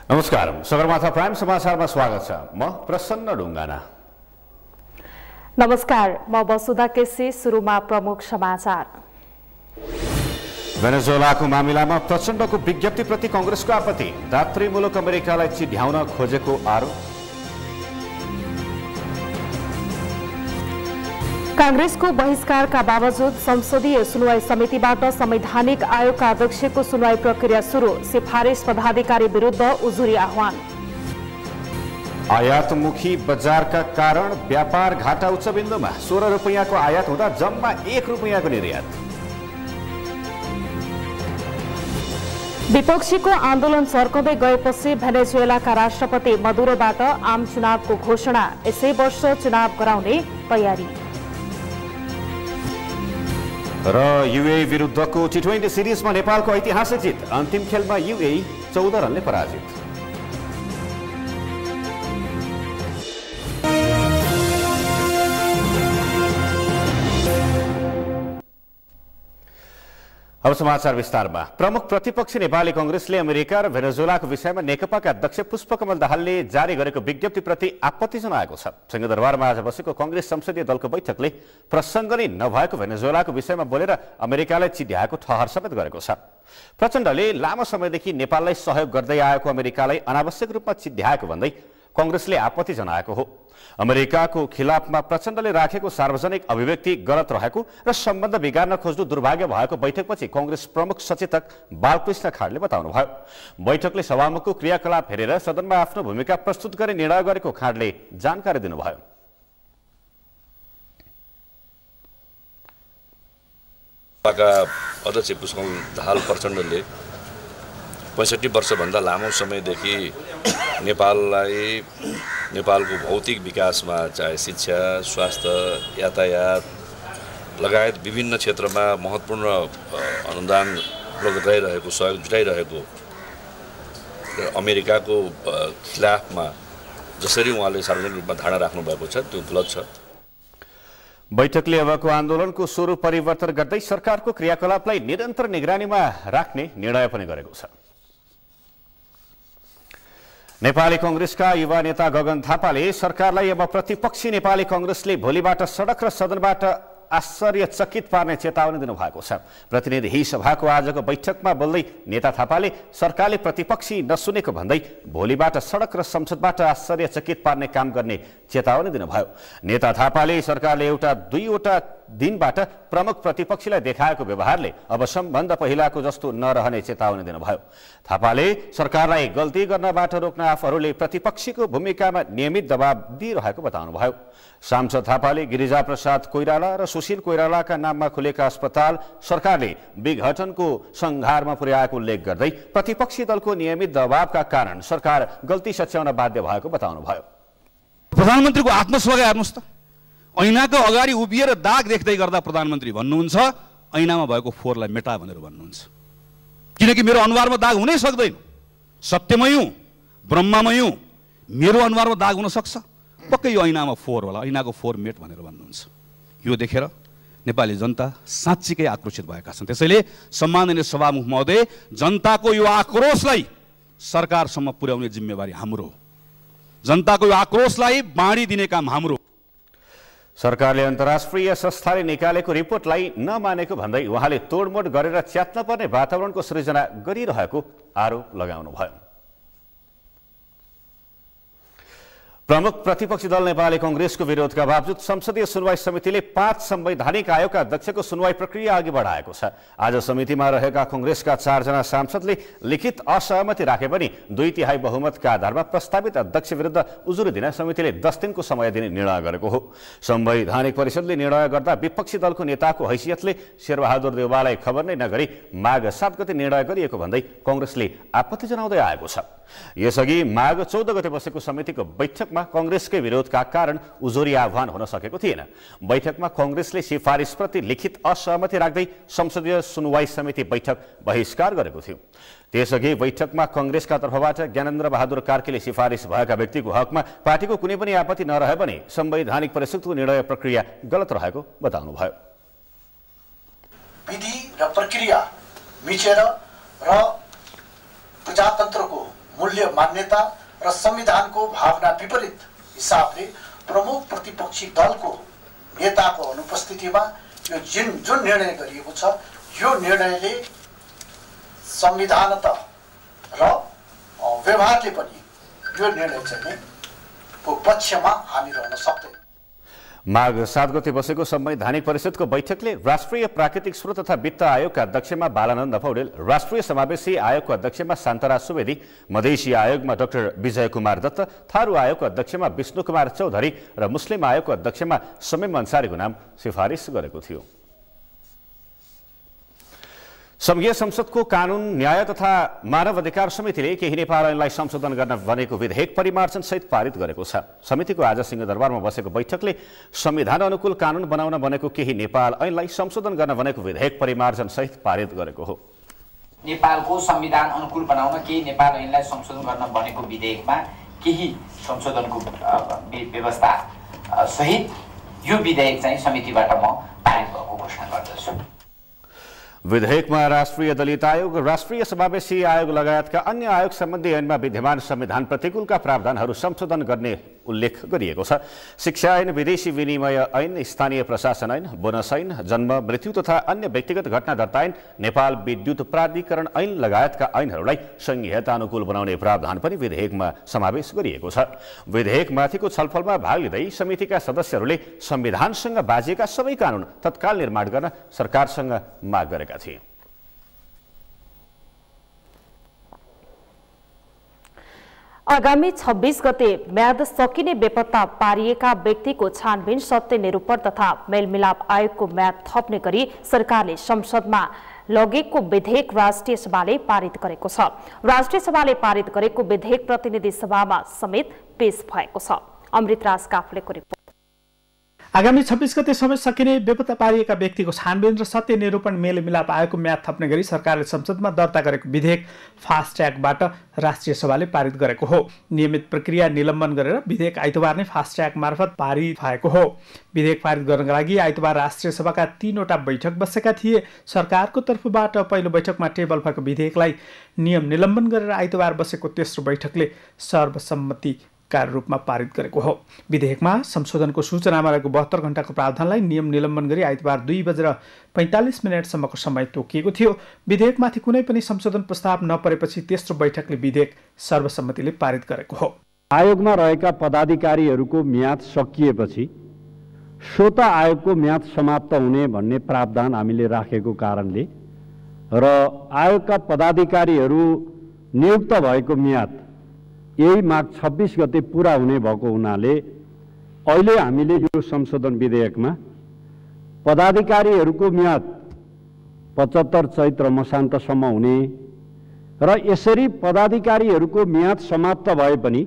नमस्कार, सगरमाथा प्राइम समाचारमा स्वागत छ। म प्रसन्न ढुङ्गाना। नमस्कार, म वसुधा केसी। सुरुमा प्रमुख समाचार। भेनेजुएलाको मामिलामा प्रचण्डको विज्ञप्तिप्रति कांग्रेसको आपत्ति। दात्री मुलुक अमेरिकालाई चिढ्याउन खोजेको आरोप। कांग्रेसको बहिष्कारका बावजुद संसदीय सुनवाई समितिबाट संवैधानिक आयोगका अध्यक्षको सुनवाई प्रक्रिया सुरु। सिफारिस पदाधिकारी विरुद्ध उजुरी आह्वान। आयातमुखी बजारका कारण व्यापार घाटा उच्च बिन्दुमा। 16 रुपैयाँको आयात हुँदा जम्मा 1 रुपैयाँको निर्यात। विपक्षीको आन्दोलन सर्कँदै गएपछि भेनेजुएलाका राष्ट्रपति मदुरोबाट आम चुनावको घोषणा। यसै वर्ष चुनाव गराउने तयारी। र युएई विरुद्धको टी20 सिरिजमा नेपालको ऐतिहासिक जित। अन्तिम खेलमा युएई 14 रनले पराजित। अब समाचार विस्तारमा। प्रमुख प्रतिपक्षी नेपाली कांग्रेसले अमेरिका र भेनेजुएलाको विषयमा नेकपाका अध्यक्ष पुष्पकमल दाहालले जारी गरेको विज्ञप्तिप्रति आपत्ति जनाएको छ। सिंहदरबारमा आज बसेको कांग्रेस संसदीय दलको बैठकले प्रसङ्ग नै नभएको भेनेजुएलाको विषयमा बोलेर अमेरिकालाई चिढ्याएको ठहर समेत गरेको छ। प्रचण्डले लामो समयदेखि नेपाललाई सहयोग गर्दै आएको अमेरिकालाई अनावश्यक रूपमा चिढ्याएको भन्दै कांग्रेसले आपत्ति जनाएको हो। अमेरिकाको खिलाफमा प्रचण्डले राखेको सार्वजनिक अभिव्यक्ति गलत रहेको र सम्बन्ध बिगार्न खोज्नु दुर्भाग्य भएको बैठकपछि कांग्रेस प्रमुख सचेतक बालकृष्ण खाडले बताउनुभयो। बैठकले सभामुखको क्रियाकलाप हेरेर सदनमा आफ्नो भूमिका प्रस्तुत गर्ने निर्णय गरेको खाडले जानकारी दिनुभयो। अध्यक्ष पुष्पकमल दाहाल प्रचण्डले 65 वर्षभन्दा लामो समयदेखि नेपालको भौतिक विकासमा चाहे शिक्षा, स्वास्थ्य, यातायात लगायत विभिन्न क्षेत्रमा महत्त्वपूर्ण अनुदान उपलब्ध गराइरहेको, सहयोग जुटाइरहेको अमेरिकाको खिलाफमा जसरी उहाँले सार्वजनिक रूपमा धारणा राख्नु भएको छ त्यो गलत छ। बैठकले अबको आन्दोलनको स्वरूप परिवर्तन गर्दै सरकारको क्रियाकलापलाई निरन्तर निगरानीमा राख्ने निर्णय पनि गरेको छ। नेपाली कांग्रेसका युवा नेता गगन थापाले सरकारलाई अब प्रतिपक्षी नेपाली कांग्रेसले भोलिबाट सडक र सदनबाट आश्चर्यचकित पार्ने चेतावनी दिनुभएको छ। प्रतिनिधि सभाको आजको बैठकमा बोल्दै नेता थापाले सरकारले प्रतिपक्षी नसुनेको भन्दै भोलिबाट सडक र संसदबाट आश्चर्यचकित पार्ने काम गर्ने चेतावनी दिनुभयो। नेता थापाले सरकारले एउटा 2वटा दिनबाट प्रमुख प्रतिपक्षीलाई देखाएको व्यवहारले अब सम्बन्ध पहिलाको जस्तो नरहने चेतावनी दिनुभयो। थापाले सरकारलाई गल्ती गर्नबाट रोक्न आफूहरूले प्रतिपक्षीको भूमिकामा नियमित दबाव दिइरहेको बताउनुभयो। सांसद थापाले गिरिजा प्रसाद कोइराला र सुशील कोइरालाका नाममा खुलेका अस्पताल सरकारले विघटनको संघारमा पुर्याएको उल्लेख गर्दै प्रतिपक्षी दलको नियमित दबावका कारण सरकार गल्ती सच्याउन बाध्य भएको बताउनुभयो। प्रधानमन्त्रीको आत्मस्वगाई हेर्नुस् त। ऐनाको अगाडि उभिएर दाग देख्दै गर्दा प्रधानमन्त्री भन्नुहुन्छ ऐनामा भएको फोहोरलाई मेटा भनेर भन्नुहुन्छ। किनकि मेरो अनुहारमा दाग हुनै सक्दैन। सत्यमै हुँ, ब्रह्ममै हुँ, मेरो अनुहारमा दाग हुन सक्छ। पक्कै यो ऐनामा फोहोर होला, ऐनाको फोहोर मेट भनेर भन्नुहुन्छ। यो देखेर नेपाली जनता साँच्चीकै आक्रोशित भएका छन्। त्यसैले सम्माननीय सभामुख महोदय, जनताको यो आक्रोशलाई सरकारसम्म पुर्याउने जिम्मेवारी हाम्रो हो। जनताको यो आक्रोशलाई बाँडिदिने काम हाम्रो। सरकारले अन्तर्राष्ट्रिय संस्थाले निकालेको रिपोर्टलाई नमानेको भन्दै उहाँले तोडमोड गरेर च्यात्न पर्ने वातावरणको सृजना गरिरहेको आरोप लगाउनुभयो। प्रमुख प्रतिपक्षी दल नेपाली कांग्रेसको विरोधका बावजुद संसदीय सुनवाई समितिले 5 संवैधानिक आयोगका अध्यक्षको सुनवाई प्रक्रिया अघि बढाएको छ। आज समितिमा रहेका कांग्रेसका 4 जना सांसदले लिखित असहमति राखे पनि 2/3 बहुमतका आधारमा प्रस्तावित अध्यक्ष विरुद्ध उजुरी दिन समितिले 10 दिनको समय दिने निर्णय गरेको हो। संवैधानिक परिषदले निर्णय गर्दा विपक्षी दलको नेताको हैसियतले शेरबहादुर देउवालाई खबर नै नगरी माघ 7 गते निर्णय गरिएको भन्दै कांग्रेसले आपत्ति जनाउँदै आएको छ। यसअघि माघ 14 गते बसेको समितिको बैठकमा कांग्रेसकै विरोधका कारण उजुरी आह्वान हुन सकेको थिएन। बैठकमा कांग्रेसले सिफारिसप्रति लिखित असहमति राख्दै संसदीय सुनवाई समिति बैठक बहिष्कार गरेको थियो। त्यसअघि बैठकमा कांग्रेसका तर्फबाट ज्ञानेन्द्र बहादुर कार्कीले सिफारिस भएका व्यक्तिको हकमा पार्टीको कुनै पनि आपत्ति नरहे पनि संवैधानिक परिषदको निर्णय प्रक्रिया गलत रहेको बताउनुभयो। विधि र प्रक्रिया मिचेर र प्रजातन्त्रको मूल्य मूल्य मान्यता र संविधानको भावना विपरीत हिसाबले प्रमुख प्रतिपक्षी दलको नेताको अनुपस्थितिमा यो जुन निर्णय गरिएको छ यो निर्णयले संविधानत र व्यवहारले पनि यो निर्णय चाहिँ को पक्षमा हामी रहन सक्दैनौँ। माघ 7 गते बसेको संवैधानिक परिषदको बैठकले राष्ट्रिय प्राकृतिक स्रोत तथा वित्त आयोगका अध्यक्षमा बालानन्द पौडेल, राष्ट्रिय समावेशी आयोगको अध्यक्षमा शान्तराज सुवेदी, मधेसी आयोगमा डाक्टर विजय कुमार दत्त, थारू आयोगको अध्यक्षमा विष्णु कुमार चौधरी र मुस्लिम आयोगको अध्यक्षमा समीम अन्सारीको नाम सिफारिस गरेको थियो। संघीय संसदको कानून न्याय तथा मानव अधिकार समितिले केही नेपाल ऐनलाई संशोधन गर्न बनेको विधेयक परिमार्जन सहित पारित गरेको छ। समितिको आज सिंहदरबारमा बसेको बैठकले संविधान अनुकूल कानून बनाउन बनेको केही नेपाल ऐनलाई संशोधन गर्न बनेको विधेयक परिमार्जन सहित पारित गरेको हो। नेपालको संविधान अनुकूल बनाउन केही नेपाल ऐनलाई संशोधन गर्न बनेको विधेयकमा केही संशोधनको व्यवस्था सहित यो विधेयक चाहिँ समितिबाट म पारित भएको घोषणा गर्दछु। विधेयकमा राष्ट्रिय दलित आयोग, राष्ट्रिय समावेशी आयोग लगायतका अन्य आयोग सम्बन्धी ऐनमा विद्यमान संविधान प्रतिकूलका प्रावधानहरू संशोधन गर्ने उल्लेख गरिएको छ। शिक्षा ऐन, विदेशी विनिमय ऐन, स्थानीय प्रशासन ऐन, बोनस ऐन, जन्म मृत्यु तथा अन्य व्यक्तिगत घटना दर्ता ऐन, नेपाल विद्युत प्राधिकरण ऐन लगायतका ऐनहरूलाई संघीयता अनुकूल बनाउने प्रावधान पनि विधेयकमा समावेश गरिएको छ। विधेयकमाथिको छलफलमा भाग लिँदै समितिका सदस्यहरूले संविधानसँग बाजिएका सबै कानून तत्काल निर्माण गर्न सरकारसँग माग गरेका थिए। आगामी 26 गते म्याद सकिने बेपत्ता पारिएका व्यक्तिको छानबिन, सत्य निरूपण तथा मेलमिलाप आयोगको म्याद थप्ने गरी सरकारले संसदमा लगेको विधेयक राष्ट्रिय सभाले पारित गरेको छ। राष्ट्रिय सभाले पारित गरेको विधेयक प्रतिनिधि सभामा समेत पेश भएको छ। अमृतराज काफ्लेको रिपोर्ट। आगामी 26 गते समय सकिने बेपत्ता पारिएका व्यक्तिको छानबिन र सत्य निरूपण मेलमिलाप आयोगको म्याद थप्ने गरी सरकारले संसदमा दर्ता गरेको विधेयक फास्ट ट्र्याकबाट राष्ट्रिय सभाले पारित गरेको हो। नियमित प्रक्रिया निलम्बन गरेर विधेयक आइतबार नै फास्ट ट्र्याक मार्फत पारित भएको हो। विधेयक पारित गर्नका लागि आइतबार राष्ट्रिय सभाका 3वटा बैठक बसेका थिए। सरकारको तर्फबाट पहिलो बैठकमा टेबल भएको विधेयकलाई नियम निलम्बन गरेर आइतबार बसेको तेस्रो बैठकले सर्वसम्मति का रूपमा पारित गरेको हो। विधेयकमा संशोधनको सूचनामा रहेको 72 घण्टाको प्रावधानलाई नियम निलम्बन गरी आइतबार 2:45 सम्मको समय तोकिएको थियो। विधेयकमाथि कुनै पनि संशोधन प्रस्ताव नपरेपछि तेस्रो बैठकले विधेयक सर्वसम्मतिले पारित गरेको हो। आयोगमा रहेका पदाधिकारीहरूको म्याद सकिएपछि स्वत आयोगको म्याद समाप्त हुने भन्ने प्रावधान हामीले राखेको कारणले र आयोगका पदाधिकारीहरू नियुक्त भएको म्याद यही माघ 26 गते पूरा हुने भएको हुनाले अहिले हामीले यो संशोधन विधेयकमा पदाधिकारीहरूको म्याद 75 चैत्र मसान्तसम्म हुने र यसरी पदाधिकारीहरूको म्याद समाप्त भए पनि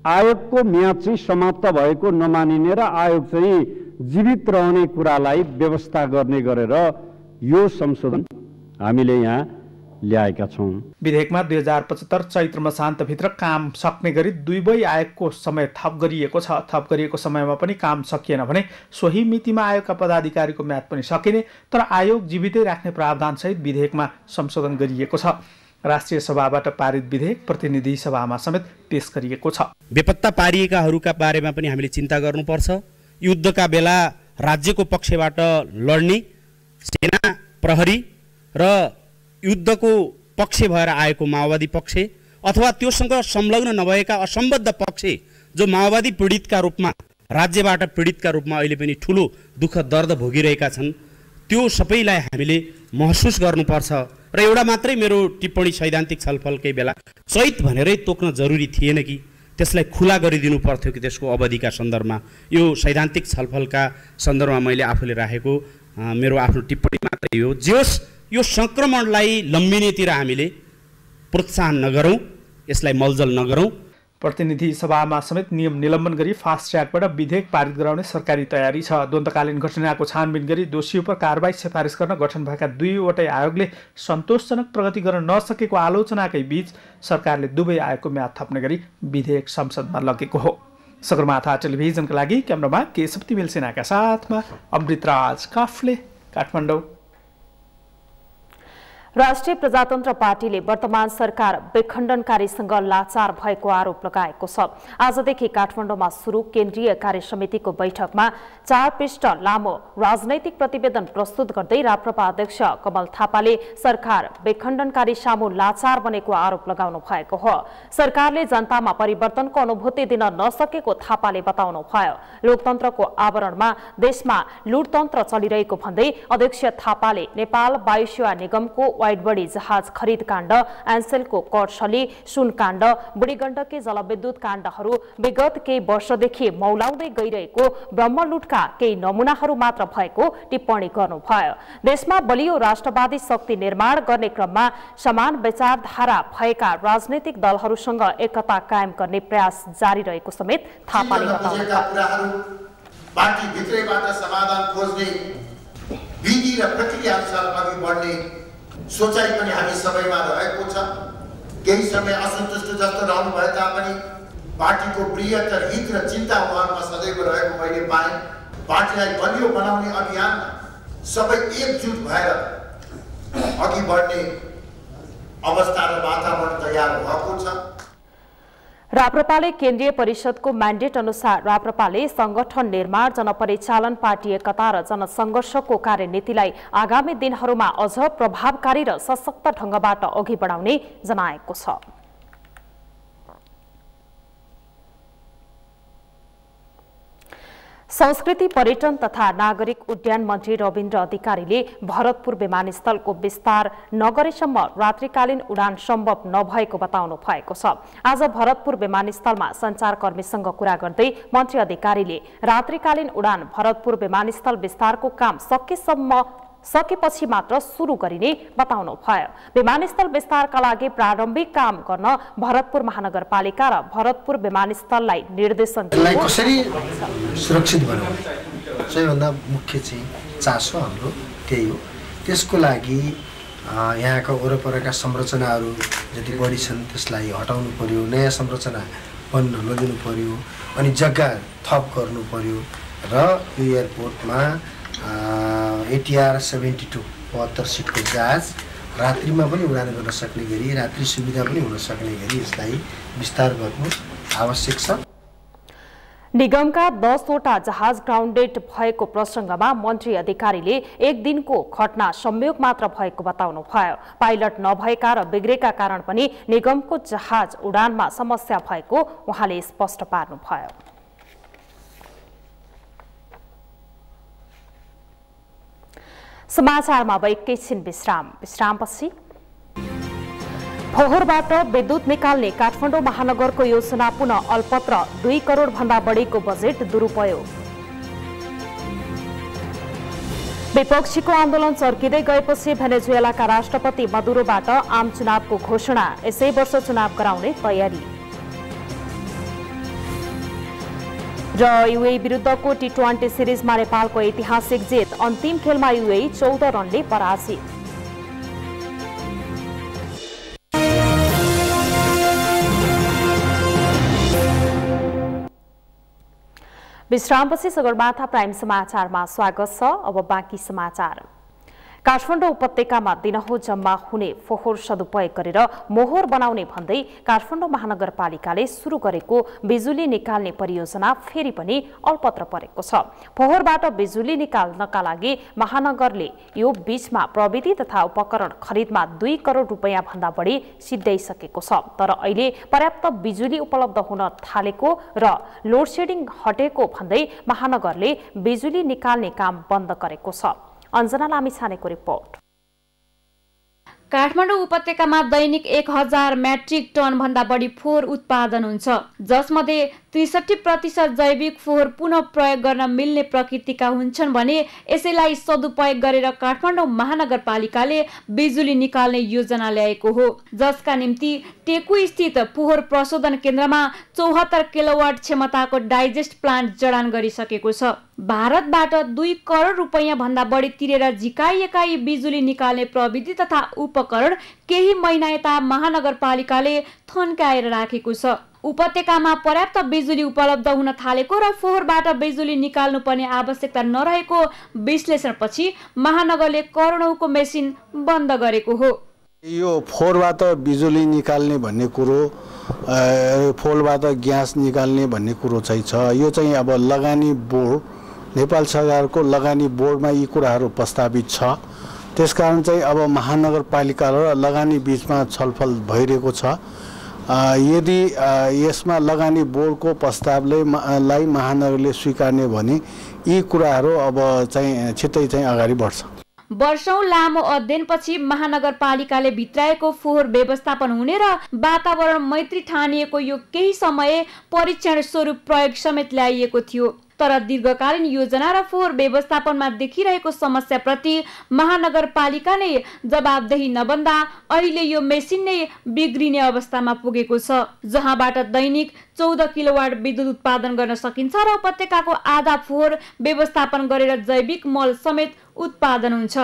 आयोगको म्याद चाहिँ समाप्त भएको नमानिने र आयोग चाहिँ जीवित रहने कुरालाई व्यवस्था गर्ने गरेर यो संशोधन हामीले यहाँ ल्याएका छौं। विधेयकमा 2075 चैत्र मसान्तभित्र काम सक्ने गरी 2 आयोगको समय थप गरिएको छ। थप गरिएको समयमा पनि काम सकिएन भने सोही मितिमा आयोगका पदाधिकारीको म्याद पनि सकिने, तर आयोग जीवितै राख्ने प्रावधान सहित विधेयकमा संशोधन गरिएको छ। राष्ट्रिय सभाबाट पारित विधेयक प्रतिनिधि सभामा समेत पेश गरिएको छ। बेपत्ता पारिएकाहरूका बारेमा पनि हामीले चिन्ता गर्नुपर्छ। युद्धका बेला राज्यको पक्षबाट लड्ने सेना, प्रहरी र युद्धको पक्ष भएर आएको माओवादी पक्ष अथवा त्योसँग संलग्न नभएका असम्बद्ध पक्ष जो माओवादी पीडितका रूपमा, राज्यबाट पीडितका रूपमा अहिले पनि ठुलो दुःख दर्द भोगिरहेका छन्, त्यो सबैलाई हामीले महसुस गर्नुपर्छ। र एउटा मात्रै मेरो टिप्पणी सैद्धान्तिक छलफलकै बेला चैत भनेरै तोक्न जरुरी थिएन कि त्यसलाई खुला गरिदिनु पर्थ्यो कि त्यसको अवधिका सन्दर्भमा। यो सैद्धान्तिक छलफलका सन्दर्भमा मैले आफूले राखेको मेरो आफ्नो टिप्पणी मात्रै हो। यो संक्रमणलाई लम्बिनेतिर हामीले प्रोत्साहन नगरौँ, यसलाई मलजल नगरौँ। प्रतिनिधि सभामा समेत नियम निलम्बन गरी फास्ट ट्र्याकबाट विधेयक पारित गराउने सरकारी तयारी छ। द्वन्द्वकालीन घटनाको छानबिन गरी दोषी उप कारबाही सिफारिस गर्न गठन भएका 2वटै आयोगले सन्तोषजनक प्रगति गर्न नसकेको आलोचनाकै बीच सरकारले 2 आयोगको म्याद थप्ने गरी विधेयक संसदमा लगेको हो। सगरमाथा टेलिभिजनका लागि क्यामेरामा केशव तिमेल सेनाका साथमा अमृतराज काफ्ले, काठमाडौँ। राष्ट्रिय प्रजातन्त्र पार्टीले वर्तमान सरकार विखण्डनकारीसँग लाचार भएको आरोप लगाएको छ। आजदेखि काठमाडौँमा सुरु केन्द्रीय कार्य समितिको बैठकमा 4 पृष्ठ लामो राजनैतिक प्रतिवेदन प्रस्तुत गर्दै राप्रपा अध्यक्ष कमल थापाले सरकार विखण्डनकारी सामु लाचार बनेको आरोप लगाउनु भएको हो। सरकारले जनतामा परिवर्तनको अनुभूति दिन नसकेको थापाले बताउनु भयो। लोकतन्त्रको आवरणमा देशमा लुटतन्त्र चलिरहेको भन्दै अध्यक्ष थापाले नेपाल वायुसेवा निगमको वाइडबडी जहाज खरिद काण्ड, एन्सेलको करछली, सुन काण्ड, बुढीगण्डकी जलविद्युत काण्डहरू विगत केही वर्षदेखि मौलाउँदै गइरहेको ब्रह्मलुटका केही नमुनाहरू मात्र भएको टिप्पणी गर्नुभयो। देशमा बलियो राष्ट्रवादी शक्ति निर्माण गर्ने क्रममा समान विचारधारा भएका राजनैतिक दलहरूसँग एकता कायम गर्ने प्रयास जारी रहेको समेत थापाले बताउनुभयो। पार्टी भित्रैबाट समाधान खोज्ने विधि र प्रक्रिया अनुसार अघि बढ्ने सोचाइ पनि हामी सबैमा रहेको छ। केही समय असन्तुष्ट जस्तो रहनु भए तापनि पार्टीको बृहत्तर हित र चिन्ता उहाँमा सदैव रहेको मैले पाएँ। पार्टीलाई बलियो बनाउने अभियानमा सबै एकजुट भएर अघि बढ्ने अवस्था र वातावरण तयार भएको छ। राप्रपाले केन्द्रीय परिषदको म्यान्डेट अनुसार राप्रपाले संगठन निर्माण, जनपरिचालन, पार्टी एकता र जनसंघर्षको कार्यनीतिलाई आगामी दिनहरूमा अझ प्रभावकारी र सशक्त ढंगबाट अघि बढाउने जनाएको छ। संस्कृति, पर्यटन तथा नागरिक उड्डयन मन्त्री रविन्द्र अधिकारीले भरतपुर विमानस्थलको विस्तार नगरेसम्म रात्रिकालीन उडान सम्भव नभएको बताउनु भएको छ। आज भरतपुर विमानस्थलमा सञ्चारकर्मीसँग कुरा गर्दै मन्त्री अधिकारीले रात्रिकालीन उडान भरतपुर विमानस्थल विस्तारको काम सकेपछि मात्र सुरु गरिने बताउनु भयो। विमानस्थल विस्तारका लागि प्रारम्भिक काम गर्न भरतपुर महानगरपालिका र भरतपुर विमानस्थललाई निर्देशन कसरी सुरक्षित बनाउने सबैभन्दा मुख्य चाहिँ चासो हाम्रो त्यही हो। त्यसको लागि यहाँका वरपरका संरचनाहरू जति बढी छन् त्यसलाई हटाउनु पर्यो, नयाँ संरचना बन्न नदिनु पर्यो, अनि जग्गा थप गर्नु पर्यो र यो एयरपोर्टमा ATR 72 72 सिटको जहाज रात्रिमा पनि उडान गर्न सक्ने गरी, रात्रि सुविधा पनि हुन सक्ने गरी यसलाई विस्तार गर्नु आवश्यक छ। निगमका 10 वटा जहाज ग्राउन्डेड भएको प्रसङ्गमा मन्त्री अधिकारीले एक दिनको घटना संयोग मात्र भएको बताउनु भयो। पाइलट नभएका र बिग्रेका कारण पनि निगमको जहाज उडानमा समस्या भएको उहाँले स्पष्ट पार्नुभयो। समाचारमा अब एकैछिन विश्रामपछि फोहोरबाट विद्युत निकाल्ने काठमाडौँ महानगरको योजना पुनः अल्पत्र 2 करोड भन्दा बढीको बजेट दुरुपयोग। विपक्षीको आन्दोलन चर्किँदै गएपछि भेनेजुएलाका राष्ट्रपति मदुरोबाट आम चुनावको घोषणा, यसै वर्ष चुनाव गराउने तयारी। र युएई विरुद्धको T20 सिरिजमा नेपालको ऐतिहासिक जित, अन्तिम खेलमा युएई 14 रनले पराजित। विश्रामपछि सगरमाथा प्राइम समाचारमा स्वागत छ। अब बाँकी समाचार। काठमाडौँ उपत्यकामा दिनहुँ जम्मा हुने फोहोर सदुपयोग गरेर मोहोर बनाउने भन्दै काठमाडौँ महानगरपालिकाले सुरु गरेको बिजुली निकाल्ने परियोजना फेरि पनि अल्पत्र परेको छ। फोहोरबाट बिजुली निकाल्नका लागि महानगरले यो बीचमा प्रविधि तथा उपकरण खरिदमा 2 करोड रुपैयाँ भन्दा बढी सिद्ध्याइसकेको छ। तर अहिले पर्याप्त बिजुली उपलब्ध हुन थालेको र लोडसेडिङ हटेको भन्दै महानगरले बिजुली निकाल्ने काम बन्द गरेको छ। अन्जना लामिछानेको रिपोर्ट। काठमाडौँ उपत्यकामा दैनिक 1000 मेट्रिक टन भन्दा बढी फोहोर उत्पादन हुन्छ, जसमध्ये 63% जैविक फोहोर पुनः प्रयोग गर्न मिल्ने प्रकृतिका हुन्छन् भने यसैलाई सदुपयोग गरेर काठमाडौँ महानगरपालिकाले बिजुली निकाल्ने योजना ल्याएको हो, जसका निम्ति टेकु स्थित फोहोर प्रशोधन केन्द्रमा 74 किलोवाट क्षमताको डाइजेस्ट प्लान्ट जडान गरिसकेको छ। भारतबाट 2 करोड रुपैयाँ भन्दा बढी तिरेर झिकाइएका बिजुली निकाल्ने प्रविधि तथा उपकरण केही महिना यता महानगरपालिकाले थन्काएर राखेको छ। उपत्यकामा पर्याप्त बिजुली उपलब्ध हुन थालेको र फोहोरबाट बिजुली निकाल्नुपर्ने आवश्यकता नरहेको विश्लेषणपछि महानगरले करोडौँको मेसिन बन्द गरेको हो। यो फोहोरबाट बिजुली निकाल्ने भन्ने कुरो, फोहोरबाट ग्यास निकाल्ने भन्ने कुरो चाहिँ छ। यो चाहिँ अब लगानी बोर्ड, नेपाल सरकारको लगानी बोर्डमा यी कुराहरू प्रस्तावित छ। त्यसकारण चाहिँ अब महानगरपालिका र लगानी बीचमा छलफल भइरहेको छ। यदि यसमा लगानी बोर्डको प्रस्तावलाई महानगरले स्वीकार्ने भने यी कुराहरू अब चाहिँ छिट्टै चाहिँ अगाडि बढ्छ। वर्षौं लामो अध्ययनपछि महानगरपालिकाले भित्राएको फोहोर व्यवस्थापन हुने र वातावरण मैत्री ठानिएको यो केही समय परीक्षण स्वरूप प्रयोग समेत ल्याइएको थियो। तर दीर्घकालीन योजना र फोहोर व्यवस्थापनमा देखिरहेको समस्याप्रति महानगरपालिका नै जवाबदेही नबन्दा अहिले यो मेसिन नै बिग्रिने अवस्थामा पुगेको छ, जहाँबाट दैनिक 14 किलोवाट विद्युत उत्पादन गर्न सकिन्छ र उपत्यकाको आधा फोहोर व्यवस्थापन गरेर जैविक मल समेत उत्पादन हुन्छ।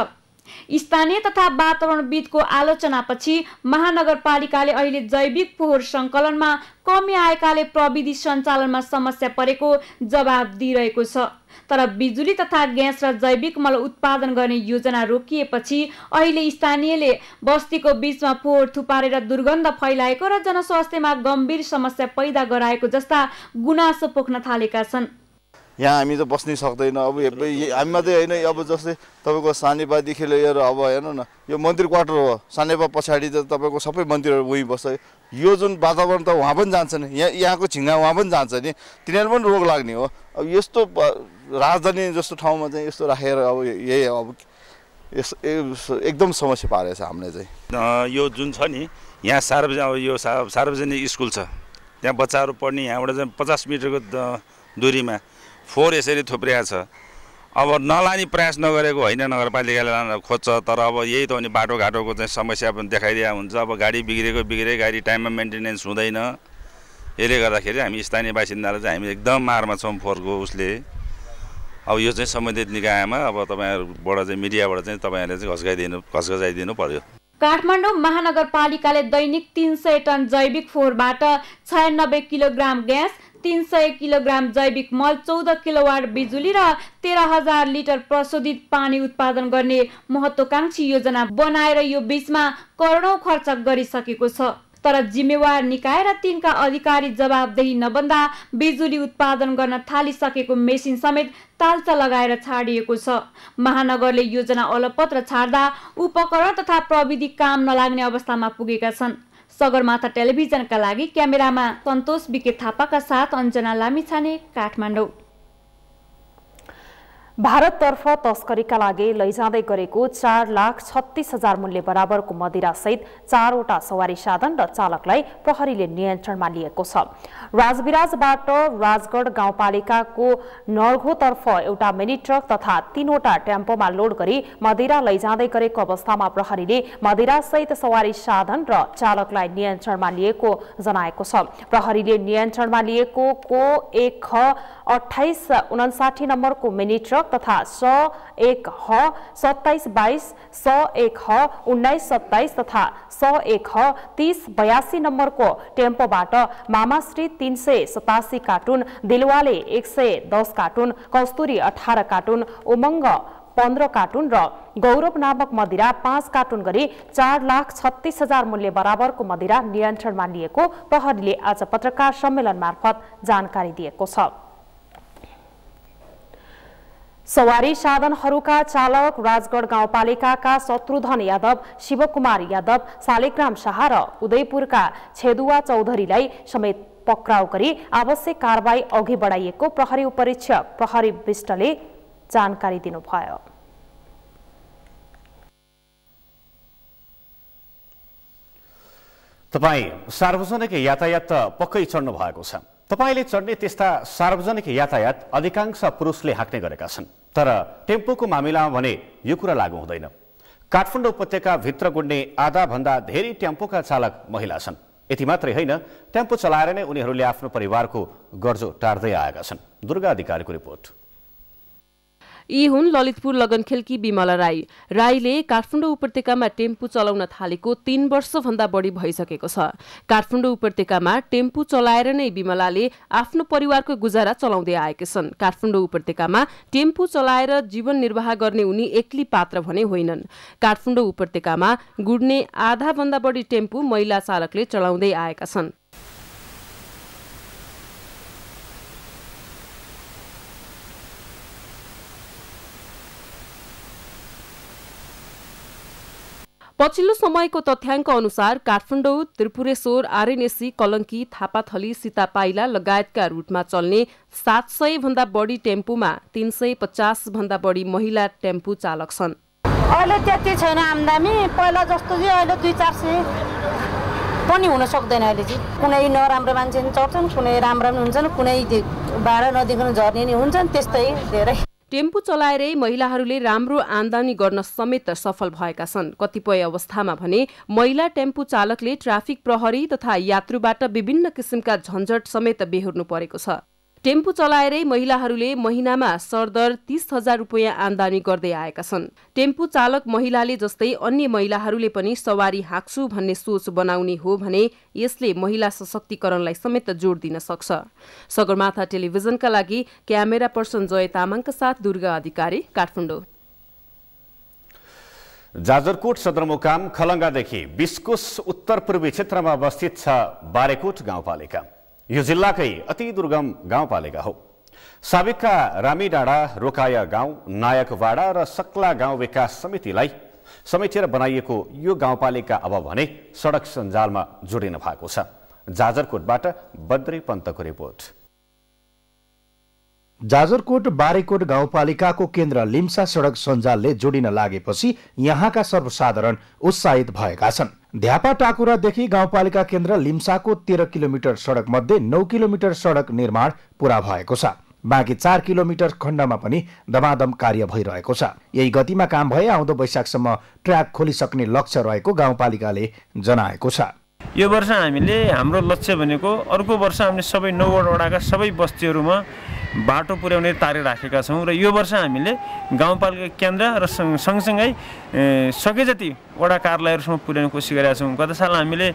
स्थानीय तथा वातावरणविदको आलोचनापछि महानगरपालिकाले अहिले जैविक फोहोर सङ्कलनमा कमी आएकाले प्रविधि सञ्चालनमा समस्या परेको जवाब दिइरहेको छ। तर बिजुली तथा ग्यास र जैविक मल उत्पादन गर्ने योजना रोकिएपछि अहिले स्थानीयले बस्तीको बीचमा फोहोर थुपारेर दुर्गन्ध फैलाएको र जनस्वास्थ्यमा गम्भीर समस्या पैदा गराएको जस्ता गुनासो पोख्न थालेका छन्। यहाँ हामी त बस्नै सक्दैन। अब हामी मात्रै होइन, अब जस्तै तपाईँको सानेपादेखि लिएर अब हेर्नु न, यो मन्त्री क्वार्टर हो, सानेपा पछाडि त तपाईँको सबै मन्त्रीहरू उहीँ बस्छ। यो जुन वातावरण त उहाँ पनि जान्छ नि, यहाँको छिङ्गा उहाँ पनि जान्छ नि, तिनीहरू पनि रोग लाग्ने हो। अब यस्तो राजधानी जस्तो ठाउँमा चाहिँ यस्तो राखेर अब यही अब एकदम समस्या पारेको छ हामीले चाहिँ। यो जुन छ नि यहाँ सार्वजनिक स्कुल छ, त्यहाँ बच्चाहरू पढ्ने, यहाँबाट चाहिँ 50 मिटरको दूरीमा फोहोर यसरी थुप्रिएको छ। अब नलाने प्रयास नगरेको होइन, नगरपालिकाले लान खोज्छ, तर अब यही त हो नि, बाटोघाटोको चाहिँ समस्या पनि देखाइदिएको हुन्छ। अब गाडी बिग्रे गाडी टाइममा मेन्टेनेन्स हुँदैन। यसले गर्दाखेरि हामी स्थानीय बासिन्दालाई चाहिँ हामी एकदम मारमा छौँ फोहोरको उसले। अब यो चाहिँ सम्बन्धित निकायमा अब तपाईँहरूबाट चाहिँ मिडियाबाट चाहिँ तपाईँहरूले चाहिँ घस्घसाइदिनु पर्यो। काठमाडौँ महानगरपालिकाले दैनिक 300 टन जैविक फोहोरबाट 96 किलोग्राम ग्यास, 300 किलोग्राम जैविक मल, 14 किलोवाट बिजुली र 13,000 लिटर प्रशोधित पानी उत्पादन गर्ने महत्त्वकांक्षी योजना बनाएर यो बीचमा करोडौं खर्च गरिसकेको छ। तर जिम्मेवार निकाय र तिनका अधिकारी जवाबदेही नबन्दा बिजुली उत्पादन गर्न थालिसकेको मेसिन समेत तालचा लगाएर छाडिएको छ। महानगरले योजना अलपत्र छाड्दा उपकरण तथा प्रविधि काम नलाग्ने अवस्थामा पुगेका छन्। सगरमाथा टेलिभिजनका लागि क्यामेरामा सन्तोष बिके थापाका साथ अञ्जना लामिछाने, काठमाडौँ। भारततर्फ तस्करीका लागि लैजाँदै गरेको 4,36,000 मूल्य बराबरको मदिरासहित 4वटा सवारी साधन र चालकलाई प्रहरीले नियन्त्रणमा लिएको छ। राजविराजबाट राजगढ गाउँपालिकाको नर्घोतर्फ एउटा मिनी ट्रक तथा 3वटा टेम्पोमा लोड गरी मदिरा लैजाँदै गरेको अवस्थामा प्रहरीले मदिरासहित सवारी साधन र चालकलाई नियन्त्रणमा लिएको जनाएको छ। प्रहरीले नियन्त्रणमा लिएको को 1H2859 नम्बरको मिनी ट्रक तथा 101H 2722, 101H 1927 तथा 101H 3082 नम्बरको टेम्पोबाट मामाश्री 387 कार्टुन, दिलवाले 110 कार्टुन, कस्तुरी 18 कार्टुन, उमङ्ग 15 कार्टुन र गौरव नामक मदिरा 5 कार्टुन गरी 4,36,000 मूल्य बराबरको मदिरा नियन्त्रणमा लिएको प्रहरीले आज पत्रकार सम्मेलन मार्फत जानकारी दिएको छ। सवारी साधनहरूका चालक राजगढ गाउँपालिकाका शत्रुधन यादव, शिवकुमार यादव, शालिग्राम शाह र उदयपुरका छेदुवा चौधरीलाई समेत पक्राउ गरी आवश्यक कारबाही अघि बढाइएको प्रहरी उपरीक्षक प्रहरी विष्टले जानकारी दिनुभयो। तपाई सार्वजनिक यातायात पक्कै चढ्नु भएको छ। तपाईले चढ्ने त्यस्ता सार्वजनिक यातायात अधिकांश पुरुषले हाँक्ने गरेका छन्। तर टेम्पोको मामिलामा भने यो कुरा लागू हुँदैन। काठमाडौँ उपत्यका भित्र गुड्ने आधा भन्दा धेरै टेम्पोका चालक महिला छन्। यति मात्रै होइन, टेम्पो चलाएर नै उनीहरूले आफ्नो परिवारको गर्जो टार्दै आएका छन्। दुर्गा अधिकारीको रिपोर्ट। यी हुन् ललितपुर लगनखेलकी बिमला राईले काठमाडौँ उपत्यकामा टेम्पू चलाउन थालेको 3 वर्षभन्दा बढी भइसकेको छ। काठमाडौँ उपत्यकामा टेम्पू चलाएर नै बिमलाले आफ्नो परिवारको गुजारा चलाउँदै आएका छन्। काठमाडौँ उपत्यकामा टेम्पू चलाएर जीवन निर्वाह गर्ने उनी एक्लै पात्र भने होइनन्। काठमाडौँ उपत्यकामा गुड्ने आधा भन्दा बढी टेम्पू महिला चालकले चलाउँदै आएका छन्। पछिल्लो समयको तथ्याङ्क अनुसार काठमाडौँ, त्रिपुरेश्वर, आरएनएसी, कलङ्की, थापाथली, सीतापाइला लगायतका रुटमा चल्ने 700 भन्दा बढी टेम्पूमा 350 भन्दा बढी महिला टेम्पू चालक छन्। अहिले त्यति छैन आम्दानी, पहिला जस्तो चाहिँ अहिले 200-400 पनि हुन सक्दैन। अहिले चाहिँ कुनै नराम्रो मान्छे नि चढ्छन्, कुनै राम्रो पनि हुन्छन्, कुनै भाडा नदिकन झर्ने नि हुन्छन्, त्यस्तै धेरै। टेम्पू चलाएरै महिलाहरूले राम्रो आमदानी गर्न समेत सफल भएका छन्। कतिपय अवस्थामा भने महिला टेम्पू चालकले ट्राफिक प्रहरी तथा यात्रुबाट विभिन्न किसिमका झन्झट समेत बेहोर्नु परेको छ। टेम्पू चलाएरै महिलाहरूले महिनामा सरदर 30,000 रुपियाँ आमदानी गर्दै आएका छन्। टेम्पू चालक महिलाले जस्तै अन्य महिलाहरूले पनि सवारी हाँक्छु भन्ने सोच बनाउने हो भने यसले महिला सशक्तिकरणलाई समेत जोड दिन सक्छ। सगरमाथा टेलिभिजनका लागि क्यामेरा पर्सन जय तामाङका साथ दुर्गा अधिकारी, काठमाडौँ। जाजरकोट सदरमुकाम खलङ्गादेखि 20 कोस उत्तर पूर्वी क्षेत्रमा अवस्थित छ बारेकोट गाउँपालिका। यो जिल्लाकै अति दुर्गम गाउँपालिका हो। साबिकका रामीडाँडा, रोकाया गाउँ, नायकवाडा र सक्ला गाउँ विकास समितिलाई समेटेर बनाइएको यो गाउँपालिका अब भने सडक सञ्जालमा जोडिन भएको छ। जाजरकोटबाट बद्री पन्तको रिपोर्ट। जाजरकोट बारेकोट गाउँपालिकाको केन्द्र लिम्सा सडक सञ्जालले जोडिन लागेपछि यहाँका सर्वसाधारण उत्साहित भएका छन्। ध्यापा टाकुरादेखि गाउँपालिका केन्द्र लिम्साको 13 किलोमिटर सडक मध्ये 9 किलोमिटर सडक निर्माण पूरा भएको छ। बाँकी 4 किलोमिटर खण्डमा पनि दमादम कार्य भइरहेको छ। यही गतिमा काम भए आउँदो वैशाखसम्म ट्र्याक खोलिसक्ने लक्ष्य रहेको गाउँपालिकाले जनाएको छ। यो वर्ष हामीले हाम्रो लक्ष्य भनेको अर्को वर्ष हामीले सबै 9 वडाका सबै बस्तीहरूमा बाटो पुर्याउने तारिख राखेका छौँ र यो वर्ष हामीले गाउँपालिका केन्द्र र सँगसँगै सके जति वडा कार्यालयहरूसम्म पुर्याउने कोसिस गरेका छौँ। गत साल हामीले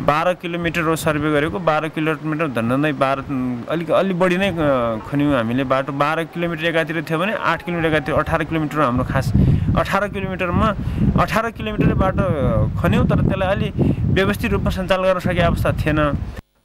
12 किलोमिटर सर्वे गरेको, 12 किलोमिटर झन्डै 12 अलि बढी नै खन्यौँ हामीले बाटो। 12 किलोमिटर एकातिर थियो भने 8 किलोमिटर एकातिर 18 किलोमिटर हाम्रो खास 18 किलोमिटरमा 18 किलोमिटर बाटो खन्यौँ, तर त्यसलाई अलि व्यवस्थित रूपमा सञ्चालन गर्न सकेको अवस्था थिएन।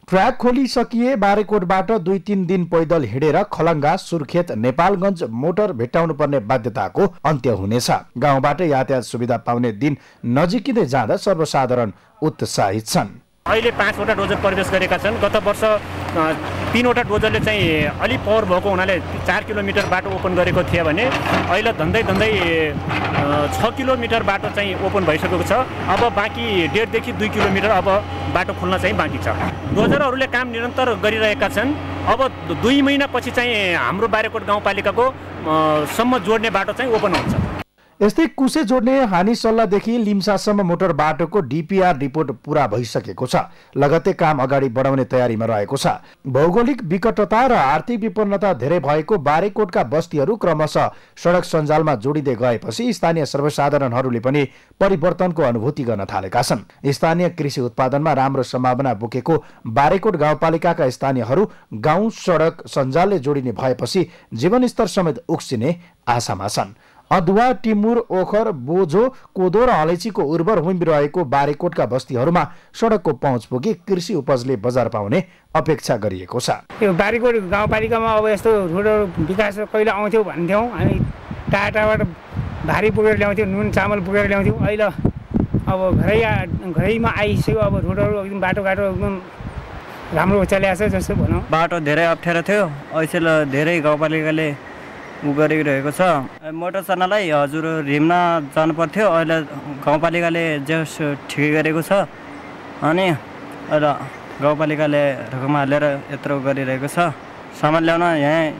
ट्र्याक खोलिसकिए बारेकोटबाट 2-3 दिन पैदल हिँडेर खलङ्गा, सुर्खेत, नेपालगञ्ज मोटर भेट्टाउनु पर्ने बाध्यताको अन्त्य हुनेछ। गाउँबाट यातायात सुविधा पाउने दिन नजिकिँदै जाँदा सर्वसाधारण उत्साहित छन्। अहिले 5 वटा डोजर प्रवेश गरेका छन्। गत वर्ष 3 वटा डोजरले चाहिँ अलि पावर भएको हुनाले 4 किलोमिटर बाटो ओपन गरेको थियो भने अहिले धन्दै 6 किलोमिटर बाटो चाहिँ ओपन भइसकेको छ। अब बाँकी 1.5 देखि 2 किलोमिटर अब बाटो खोल्न चाहिँ बाँकी छ। डोजरहरूले काम निरन्तर गरिरहेका छन्। अब 2 महिनापछि चाहिँ हाम्रो बारेकोट गाउँपालिकाको सम्म जोड्ने बाटो चाहिँ ओपन हुन्छ। यस्तै कुसे जोड्ने हानी सल्लाहदेखि लिम्सासम्म मोटर बाटोको डिपिआर रिपोर्ट पूरा भइसकेको छ। लगत्तै काम अगाडि बढाउने तयारीमा रहेको छ। भौगोलिक विकटता र आर्थिक विपन्नता धेरै भएको बारेकोटका बस्तीहरू क्रमशः सडक सञ्जालमा जोडिँदै गएपछि स्थानीय सर्वसाधारणहरूले पनि परिवर्तनको अनुभूति गर्न थालेका छन्। स्थानीय कृषि उत्पादनमा राम्रो सम्भावना बोकेको बारेकोट गाउँपालिकाका स्थानीयहरू गाउँ सडक सञ्जालले जोडिने भएपछि जीवनस्तर समेत उक्सिने आशामा छन्। अदुवा, टिमुर, ओखर, बोझो, कोदो र अलैँचीको उर्वर भूमि रहेको बारेकोटका बस्तीहरूमा सडकको पहुँच पुगी कृषि उपजले बजार पाउने अपेक्षा गरिएको छ। यो बारेकोट गाउँपालिकामा अब यस्तो रोडहरू विकास कहिले आउँथ्यो भन्थ्यौँ हामी, टाढाबाट भारी पुगेर ल्याउँथ्यौँ, नुन चामल पुगेर ल्याउँथ्यौँ। अहिले अब घरैमा आइसक्यो। अब रोडहरू एकदम बाटोघाटो एकदम राम्रो चलिरहेको छ जस्तो भनौँ। बाटो धेरै अप्ठ्यारो थियो, अहिले धेरै गाउँपालिकाले गरिरहेको छ। मोटर चल्नलाई हजुर रिम्न जानु पर्थ्यो, अहिले गाउँपालिकाले जस ठिकै गरेको छ। अनि अहिले गाउँपालिकाले रकम हालेर यत्रो गरिरहेको छ। सामान ल्याउन यहाँ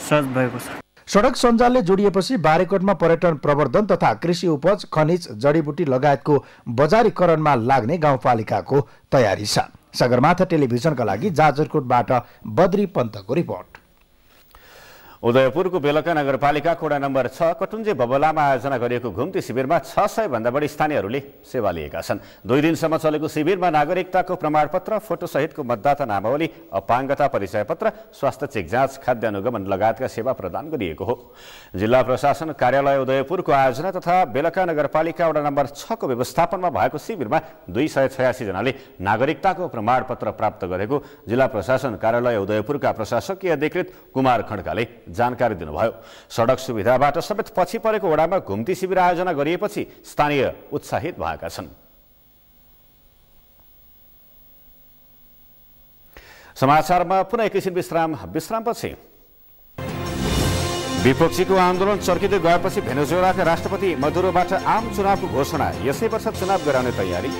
सहज भएको छ। सडक सञ्जालले जोडिएपछि बारेकोटमा पर्यटन प्रवर्धन तथा कृषि उपज, खनिज, जडीबुटी लगायतको बजारीकरणमा लाग्ने गाउँपालिकाको तयारी छ। सगरमाथा टेलिभिजनका लागि जाजरकोटबाट बद्री पन्तको रिपोर्ट। उदयपुरको बेलका नगरपालिकाको वडा नम्बर 6 कटुन्जे बबलामा आयोजना गरिएको घुम्ती शिविरमा 600 भन्दा बढी स्थानीयहरूले सेवा लिएका छन्। 2 दिनसम्म चलेको शिविरमा नागरिकताको प्रमाणपत्र, फोटो सहितको मतदाता नामावली, अपाङ्गता परिचय पत्र, स्वास्थ्य चेक जाँच, खाद्य अनुगमन लगायतका सेवा प्रदान गरिएको हो। जिल्ला प्रशासन कार्यालय उदयपुरको आयोजना तथा बेलका नगरपालिका वडा नम्बर 6 को व्यवस्थापनमा भएको शिविरमा 286 जनाले नागरिकताको प्रमाणपत्र प्राप्त गरेको जिल्ला प्रशासन कार्यालय उदयपुरका प्रशासकीय अधिकृत कुमार खड्काले जानकारी दिनुभयो। सडक सुविधाबाट समेत पछि परेको वडामा घुम्ती शिविर आयोजना गरिएपछि स्थानीय उत्साहित भएका छन्। समाचारमा पुनः एकैछिन विश्रामपछि विपक्षीको आन्दोलन चर्किँदै गएपछि भेनेजुएलाका राष्ट्रपति मदुरोबाट आम चुनावको घोषणा, यसै वर्ष चुनाव गराउने तयारी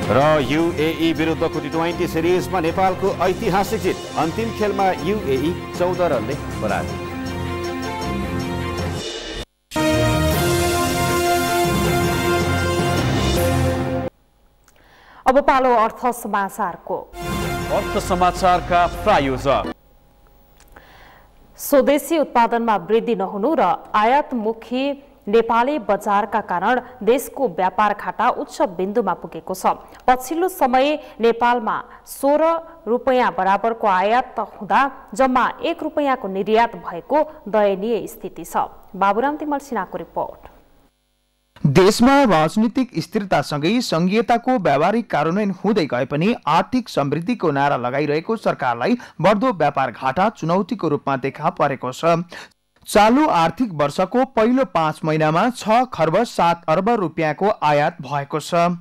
र युएई विरुद्धको टी20 सिरिजमा नेपालको ऐतिहासिक जित, अन्तिम खेलमा युएई 14 रनले पराजित। अब पालो अर्थ समाचारको। अर्थ समाचारका प्रायोजक स्वदेशी उत्पादनमा वृद्धि नहुनु र आयातमुखी नेपाली बजारका कारण देशको व्यापार घाटा उच्च बिन्दुमा पुगेको छ। पछिल्लो समय नेपालमा 16 रुपैयाँ बराबरको आयात हुँदा जम्मा 1 रुपैयाँको निर्यात भएको दयनीय स्थिति छ। बाबुराम तिमल सिन्हाको रिपोर्ट। देशमा राजनीतिक स्थिरतासँगै संघीयताको व्यावहारिक कार्यान्वयन हुँदै गए पनि आर्थिक समृद्धिको नारा लगाइरहेको सरकारलाई बढ्दो व्यापार घाटा चुनौतीको रूपमा देखा परेको छ। चालू आर्थिक वर्षको पहिलो 5 महिनामा 6 खर्ब 7 अर्ब रुपियाँको आयात भएको छ।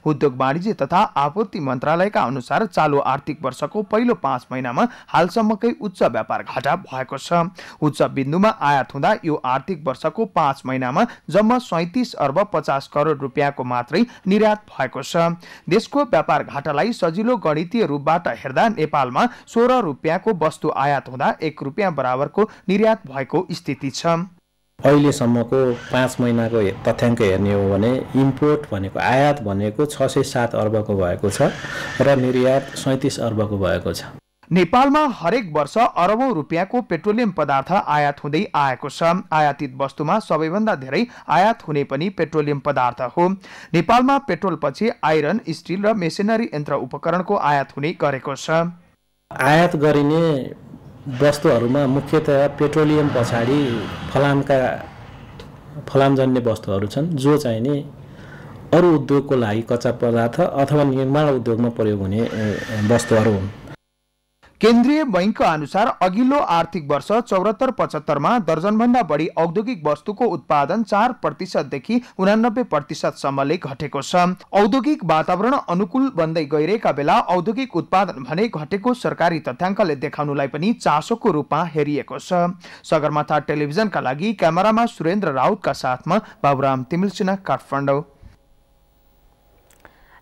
उद्योग वाणिज्य तथा आपूर्ति मन्त्रालयका अनुसार चालू आर्थिक वर्षको पहिलो 5 महिनामा हालसम्मकै उच्च व्यापार घाटा भएको छ। उच्च बिन्दुमा आयात हुँदा यो आर्थिक वर्षको 5 महिनामा जम्मा 37 अर्ब 50 करोड रुपियाँको मात्रै निर्यात भएको छ। देशको व्यापार घाटालाई सजिलो गणितीय रूपबाट हेर्दा नेपालमा 16 रुपियाँको वस्तु आयात हुँदा 1 रुपियाँ बराबरको निर्यात भएको स्थिति छ। अहिलेसम्मको 5 महिनाको तथ्याङ्क हेर्ने हो भने इम्पोर्ट भनेको आयात भनेको 607 अर्बको भएको छ र निर्यात 37 अर्बको भएको छ। नेपालमा हरेक वर्ष अरबौं रुपियाँको पेट्रोलियम पदार्थ आयात हुँदै आएको छ। आयातित वस्तुमा सबैभन्दा धेरै आयात हुने पनि पेट्रोलियम पदार्थ हो। नेपालमा पेट्रोलपछि आइरन, स्टिल र मेसिनरी यन्त्र उपकरणको आयात हुने गरेको छ। आयात गरिने वस्तुहरूमा मुख्यतया पेट्रोलियम पछाडि फलामजन्य वस्तुहरू छन्, जो चाहिँ नि अरू उद्योगको लागि कच्चा पदार्थ अथवा निर्माण उद्योगमा प्रयोग हुने वस्तुहरू हुन्। केन्द्रीय बैंकका अनुसार अघिल्लो आर्थिक वर्ष 74-75 मा दर्जनभन्दा बढी औद्योगिक वस्तुको उत्पादन 4% देखि 89% सम्मले घटेको छ। औद्योगिक वातावरण अनुकूल बन्दै गइरहेका बेला औद्योगिक उत्पादन भने घटेको सरकारी तथ्याङ्कले देखाउनुलाई पनि चासोको रूपमा हेरिएको छ। सगरमाथा टेलिभिजनका लागि क्यामेरामा सुरेन्द्र राउतका साथमा बाबुराम तिमिल सिन्हा, काठमाडौँ।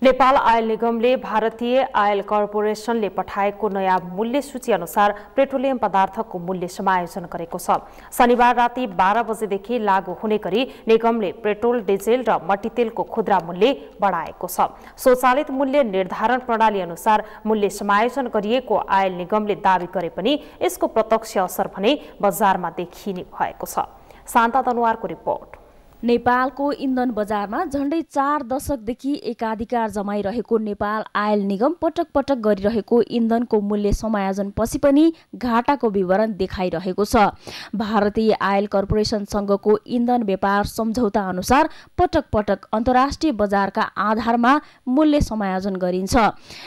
नेपाल आयल निगमले भारतीय आयल कर्पोरेसनले पठाएको नयाँ मूल्य सूची अनुसार पेट्रोलियम पदार्थको मूल्य समायोजन गरेको छ। शनिबार राति 12 बजेदेखि लागू हुने गरी निगमले पेट्रोल, डिजेल र मट्टीतेलको खुद्रा मूल्य बढाएको छ। स्वचालित मूल्य निर्धारण प्रणाली अनुसार मूल्य समायोजन गरिएको आयल निगमले दावी गरे पनि यसको प्रत्यक्ष असर भने बजारमा देखिने भएको छ। शान्ता दनुवारको रिपोर्ट। नेपालको इन्धन बजारमा झण्डै 4 दशकदेखि एकाधिकार जमाइरहेको नेपाल आयल निगम पटक पटक गरिरहेको इन्धनको मूल्य समायोजन पछि पनि घाटाको विवरण देखाइरहेको छ। भारतीय आयल कर्पोरेसनसँगको इन्धन व्यापार सम्झौता अनुसार पटक पटक अन्तर्राष्ट्रिय बजारका आधारमा मूल्य समायोजन गरिन्छ।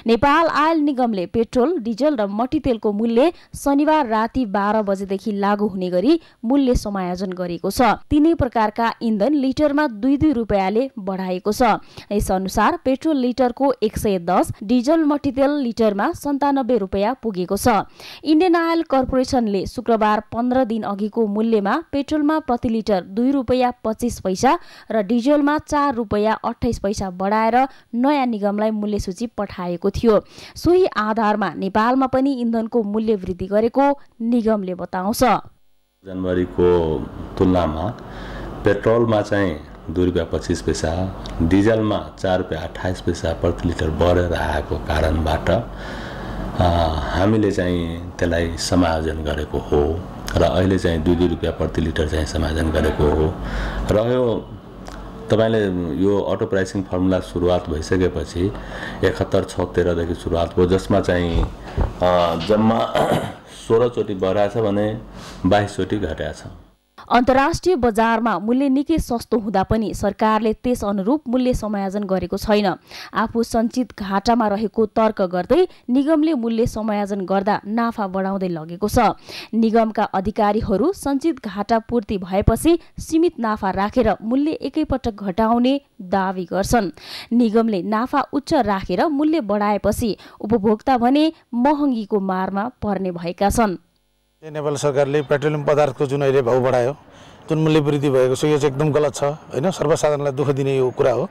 नेपाल आयल निगमले पेट्रोल, डिजल र मट्टीतेलको मूल्य शनिबार राति 12 बजेदेखि लागू हुने गरी मूल्य समायोजन गरेको छ। तीनै प्रकारका इन्धन लिटरमा 2-2 रुपियाँले बढाएको छ। यस अनुसार पेट्रोल लिटरको 110, डिजल मट्टीतेल लिटरमा 97 रुपियाँ पुगेको छ। इन्डियन आयल कर्पोरेसनले शुक्रबार 15 दिन अघिको मूल्यमा पेट्रोलमा प्रति लिटर 2 रुपियाँ 25 पैसा र डिजलमा 4 रुपियाँ 28 पैसा बढाएर नयाँ निगमलाई मूल्य सूची पठाएको थियो। सोही आधारमा नेपालमा पनि इन्धनको मूल्य वृद्धि गरेको निगमले बताउँछ। जनवरीको तुलनामा पेट्रोलमा चाहिँ 2 रुपियाँ 25 पैसा, डिजलमा 4 रुपियाँ 28 पैसा प्रति लिटर बढेर आएको कारणबाट हामीले चाहिँ त्यसलाई समायोजन गरेको हो र अहिले चाहिँ 2 रुपियाँ प्रति लिटर चाहिँ समायोजन गरेको हो र यो तपाईले यो अटो प्राइसिङ फर्मुला सुरुवात भइसकेपछि 71-76 देखि सुरुवात भयो जसमा चाहिँ जम्मा 16 चोटि बढाएको छ भने 22 चोटि घटाएको छ। अन्तर्राष्ट्रिय बजारमा मूल्य निकै सस्तो हुँदा पनि सरकारले त्यस अनुरूप मूल्य समायोजन गरेको छैन। आफू सञ्चित घाटामा रहेको तर्क गर्दै निगमले मूल्य समायोजन गर्दा नाफा बढाउँदै लगेको छ। निगमका अधिकारीहरू सञ्चित घाटा पूर्ति भएपछि सीमित नाफा राखेर मूल्य एकैपटक घटाउने दावी गर्छन्। निगमले नाफा उच्च राखेर मूल्य बढाएपछि उपभोक्ता भने महँगीको मारमा पर्ने भएका छन्। नेपाल सरकारले पेट्रोलियम पदार्थको जुन अहिले भाउ बढायो, जुन मूल्य वृद्धि भएको छ, यो चाहिँ एकदम गलत छ हैन। सर्वसाधारणलाई दुःख दिने यो कुरा हो,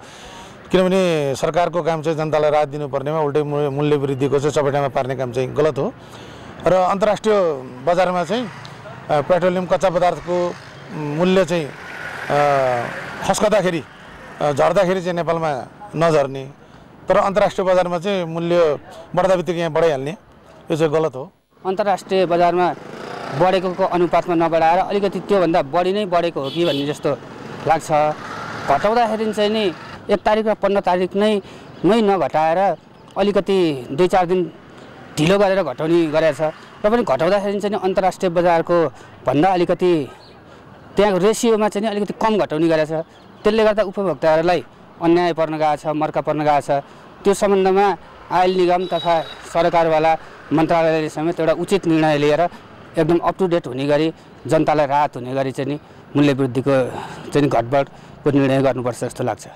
किनभने सरकारको काम चाहिँ जनतालाई राहत दिनुपर्नेमा उल्टै मूल्य वृद्धिको चाहिँ चपेटामा पार्ने काम चाहिँ गलत हो। र अन्तर्राष्ट्रिय बजारमा चाहिँ पेट्रोलियम कच्चा पदार्थको मूल्य चाहिँ खस्कदाखेरि झर्दाखेरि चाहिँ नेपालमा नझर्ने, तर अन्तर्राष्ट्रिय बजारमा चाहिँ मूल्य बढ्दा बित्तिकै यहाँ बढाइहाल्ने, यो चाहिँ गलत हो। अन्तर्राष्ट्रिय बजारमा बढेको अनुपातमा नबढाएर अलिकति त्योभन्दा बढी नै बढेको हो कि भन्ने जस्तो लाग्छ। घटाउँदाखेरि चाहिँ नि 1 तारिक र 15 तारिक नै नघटाएर अलिकति 2-4 दिन ढिलो गरेर घटाउने गरेको छ। र पनि घटाउँदाखेरि चाहिँ अन्तर्राष्ट्रिय बजारको भन्दा अलिकति त्यहाँ रेसियोमा चाहिँ अलिकति कम घटाउने गरेको छ। त्यसले गर्दा उपभोक्ताहरूलाई अन्याय पर्न गएको छ, मर्का पर्न गएको छ। त्यो सम्बन्धमा आयल निगम तथा सरकारवाला मन्त्रालयले समेत एउटा उचित निर्णय लिएर एकदम अप टु डेट हुने गरी जनतालाई राहत हुने गरी चाहिँ मूल्य वृद्धिको चाहिँ घटबढको निर्णय गर्नुपर्छ जस्तो लाग्छ।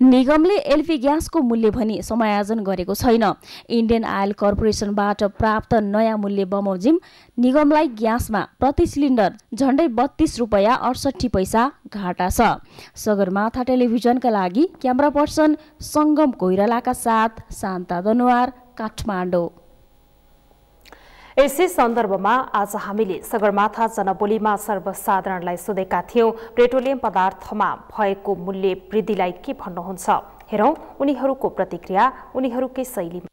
निगमले एलपी ग्यासको मूल्य भनी समायोजन गरेको छैन। इन्डियन आयल कर्पोरेसनबाट प्राप्त नयाँ मूल्य बमोजिम निगमलाई ग्यासमा प्रति सिलिन्डर झण्डै 32 रुपैयाँ 68 पैसा घाटा छ। सगरमाथा टेलिभिजनका लागि क्यामेरा पर्सन सङ्गम कोइरालाका साथ शान्ता दनुवार, काठमाडौँ। यसै सन्दर्भमा आज हामीले सगरमाथा जनबोलीमा सर्वसाधारणलाई सोधेका थियौं, पेट्रोलियम पदार्थमा भएको मूल्य वृद्धिलाई के भन्नुहुन्छ? हेरौं उनीहरूको प्रतिक्रिया उनीहरूकै शैलीमा।